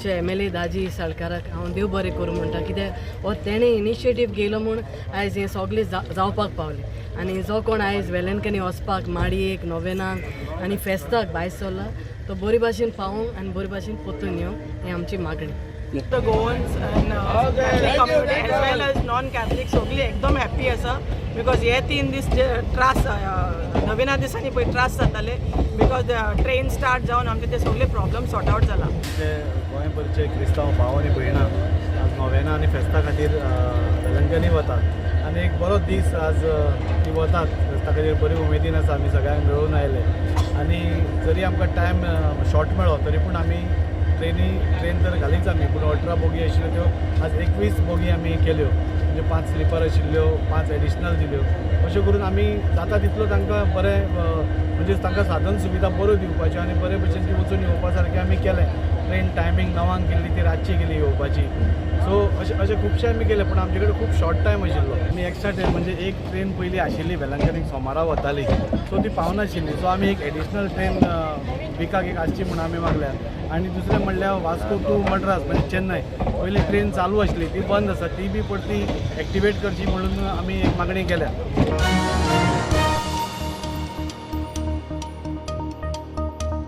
आमचे MLA दाजी साळकाराक हांव देव बरें करूं म्हणटा, कित्याक हो तेणें इनिशिएटीव घेयलो म्हूण आयज हें सगळें जावपाक पावलें आनी जो कोण आयज वेलंकनी वचपाक माडयेक नोवेनाक आनी फेस्ताक भायर सरला तो बरे भाशेन पावूंक आनी बरे भाशेन परतून येवंक ही आमची मागणी. The Goans and Catholic community as well as non-Catholic सगळीं एकदम हॅप्पी आसा बिकॉज हे 3 दीस जे त्रास नवीना दिसांनी पळय त्रास जाताले बिकॉज ट्रेन स्टार्ट जावन आमचे ते सगळे प्रॉब्लम सॉर्ट आउट जाला. गोंयभरचे क्रिस्तांव भाव आनी भयणां आज नोवेना आनी फेस्ता खातीर वेलंकनी वतात आनी एक बरो दीस आज ती वतात. फेस्ता खातीर बरी उमेदीन आसा. आमी सगळ्यांक मेळून आयले आनी जरी आमकां टायम शॉर्ट मेळ्ळो तरी पूण आमी ट्रेन तर घालीच आमी पूण 18 बोगी आशिल्ल्यो त्यो आज 21 बोगी आमी केल्यो. म्हणजे 5 स्लिपर आशिल्ल्यो, 5 एडिशनल दिल्यो. अशें करून आमी जाता तितलो तांकां बरें म्हणजे तांकां साधन सुविधा बऱ्यो दिवपाच्यो आनी बरे भशेन ती वचून येवपा सारकें आमी केलें. ट्रेन टायमींग 9 केल्ली ती रातची केली येवपाची. सो अशें खुबशे आमी केले पूण आमचे कडेन खूब शॉर्ट टायम आशिल्लो आनी एक्स्ट्रा ट्रेन म्हणजे एक ट्रेन पयली आशिल्ली वेलंकनीक सोमारा वताली सो ती पावनाशिल्ली. सो आमी एक एडिशनल ट्रेन विकाक एक आसची म्हणून आमी मागल्यात. आनी दुसरें म्हणल्यार वास्को टू मद्रास म्हणजे चेन्नय पयली ट्रेन चालू आशिल्ली ती बंद आसा ती बी परती एक्टिवेट करची म्हणून आमी एक मागणी केल्या.